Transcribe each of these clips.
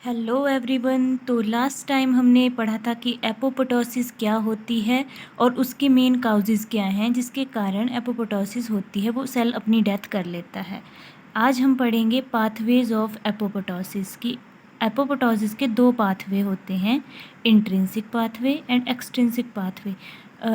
Hello everyone. तो last time हमने पढ़ा था कि एपोप्टोसिस क्या होती है और उसके मेन काउजेज़ क्या हैं जिसके कारण एपोप्टोसिस होती है, वो सेल अपनी डेथ कर लेता है। आज हम पढ़ेंगे पाथवेज ऑफ एपोप्टोसिस की। एपोप्टोसिस के दो पाथवे होते हैं, intrinsic pathway and extrinsic pathway.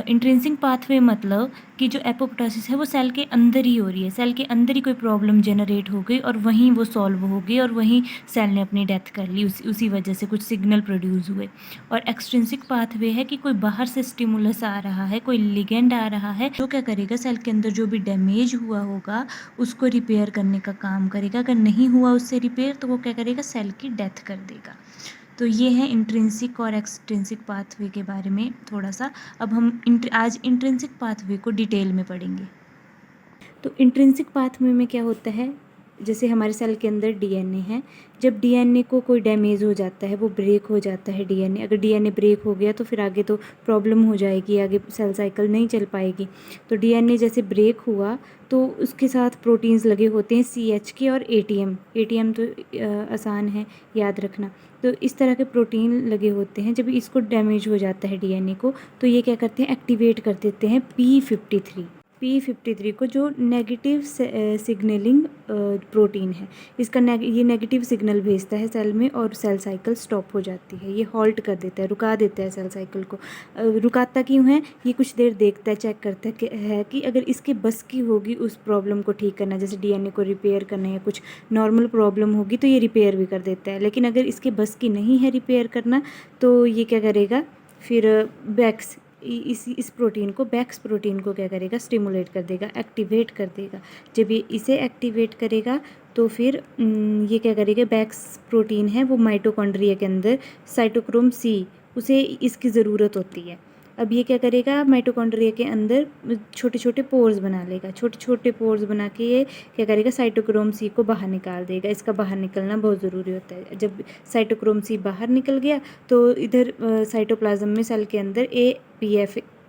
Intrinsic pathway मतलब कि जो एपोप्टोसिस है वो सेल के अंदर ही हो रही है, सेल के अंदर ही कोई प्रॉब्लम जनरेट हो गई और वहीं वो सॉल्व हो गई और वहीं सेल ने अपनी डेथ कर ली, उसी वजह से कुछ सिग्नल प्रोड्यूस हुए। और एक्सट्रिंसिक पाथवे है कि कोई बाहर से स्टिमुलस आ रहा है, कोई लिगेंड आ रहा है, जो क्या करेगा, सेल के अंदर जो भी डैमेज हुआ होगा उसको रिपेयर करने का काम करेगा। अगर नहीं हुआ उससे रिपेयर तो वो क्या करेगा, सेल की डेथ कर देगा। तो ये है इंट्रिंसिक और एक्सट्रिंसिक पाथवे के बारे में थोड़ा सा। अब हम आज इंट्रिंसिक पाथवे को डिटेल में पढ़ेंगे। तो इंट्रिंसिक पाथवे में क्या होता है, जैसे हमारे सेल के अंदर डीएनए है, जब डीएनए को कोई डैमेज हो जाता है, वो ब्रेक हो जाता है डीएनए, अगर डीएनए ब्रेक हो गया तो फिर आगे तो प्रॉब्लम हो जाएगी, आगे सेल साइकिल नहीं चल पाएगी। तो डीएनए जैसे ब्रेक हुआ तो उसके साथ प्रोटीन्स लगे होते हैं सीएच के और एटीएम। एटीएम तो आसान है याद रखना। तो इस तरह के प्रोटीन लगे होते हैं। जब इसको डैमेज हो जाता है डीएनए को तो ये क्या करते हैं, एक्टिवेट कर देते हैं P53 को, जो नेगेटिव सिग्नलिंग प्रोटीन है। इसका ये नेगेटिव सिग्नल भेजता है सेल में और सेल साइकिल स्टॉप हो जाती है। ये हॉल्ट कर देता है, रुका देता है सेल साइकिल को। रुकाता क्यों है, ये कुछ देर देखता है, चेक करता है कि अगर इसके बस की होगी उस प्रॉब्लम को ठीक करना, जैसे डीएनए को रिपेयर करना या कुछ नॉर्मल प्रॉब्लम होगी तो ये रिपेयर भी कर देता है। लेकिन अगर इसके बस की नहीं है रिपेयर करना तो ये क्या करेगा, फिर बैक्स इस प्रोटीन को, बैक्स प्रोटीन को क्या करेगा, स्टिमुलेट कर देगा, एक्टिवेट कर देगा। जब ये इसे एक्टिवेट करेगा तो फिर ये क्या करेगा, बैक्स प्रोटीन है वो माइटोकॉन्ड्रिया के अंदर साइटोक्रोम सी, उसे इसकी ज़रूरत होती है। अब ये क्या करेगा, माइटोकॉन्ड्रिया के अंदर छोटे छोटे पोर्स बना लेगा, छोटे छोटे पोर्स बना के ये क्या करेगा, साइटोक्रोम सी को बाहर निकाल देगा। इसका बाहर निकलना बहुत ज़रूरी होता है। जब साइटोक्रोम सी बाहर निकल गया तो इधर साइटोप्लाज्म में सेल के अंदर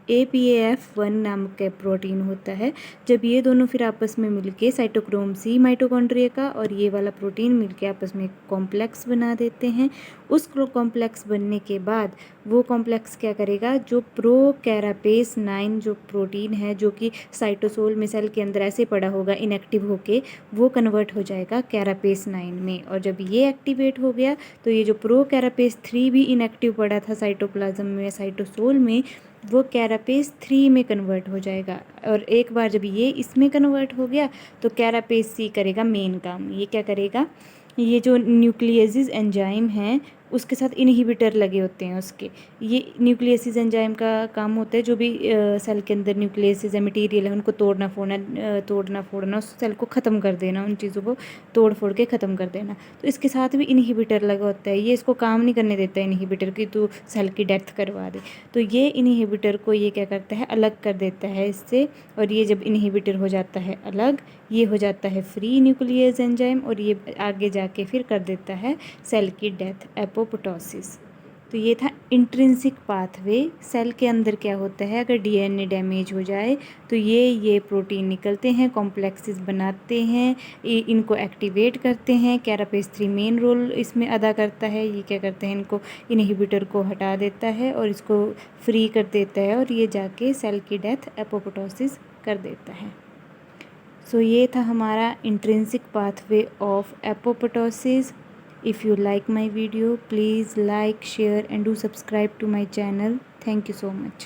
APAF1 नामक का प्रोटीन होता है। जब ये दोनों फिर आपस में मिलके, साइटोक्रोम सी माइटोकॉन्ड्रिया का और ये वाला प्रोटीन मिलके आपस में कॉम्प्लेक्स बना देते हैं। उस कॉम्प्लेक्स बनने के बाद वो कॉम्प्लेक्स क्या करेगा, जो प्रोकैरापेस 9 जो प्रोटीन है, जो कि साइटोसोल में सेल के अंदर ऐसे पड़ा होगा इनएक्टिव होके, वो कन्वर्ट हो जाएगा कैरापेस 9 में। और जब ये एक्टिवेट हो गया तो ये जो प्रोकैरापेस 3 भी इनएक्टिव पड़ा था साइटोप्लाज्म में, साइटोसोल में, वो कैरापेस 3 में कन्वर्ट हो जाएगा। और एक बार जब ये इसमें कन्वर्ट हो गया तो कैरापेस सी करेगा मेन काम। ये क्या करेगा, ये जो न्यूक्लियसिस एंजाइम है उसके साथ इनहिबिटर लगे होते हैं उसके, ये न्यूक्लियसिस एंजाइम का काम होता है, जो भी सेल के अंदर न्यूक्लियसिस है, मटेरियल है, उनको तोड़ना फोड़ना, उस सेल को ख़त्म कर देना, उन चीज़ों को तोड़ फोड़ के ख़त्म कर देना। तो इसके साथ भी इनहिबिटर लगा होता है। ये इसको काम नहीं करने देता है इनहिबिटर की, तो सेल की डेथ करवा दे। तो ये इनहिबिटर को ये क्या करता है, अलग कर देता है इससे। और ये जब इनहिबिटर हो जाता है अलग, ये हो जाता है फ्री न्यूक्लियस एंजाइम और ये आगे जाके फिर कर देता है सेल की डेथ, एपोप्टोसिस। तो ये था इंट्रिंसिक पाथवे। सेल के अंदर क्या होता है, अगर डीएनए डैमेज हो जाए तो ये प्रोटीन निकलते हैं, कॉम्प्लेक्सेस बनाते हैं, इनको एक्टिवेट करते हैं। कैरापेस 3 मेन रोल इसमें अदा करता है। ये क्या करते हैं, इनको इनहिबिटर को हटा देता है और इसको फ्री कर देता है और ये जाके सेल की डेथ, एपोप्टोसिस कर देता है। सो ये था हमारा intrinsic pathway of apoptosis. If you like my video, please like, share and do subscribe to my channel. Thank you so much.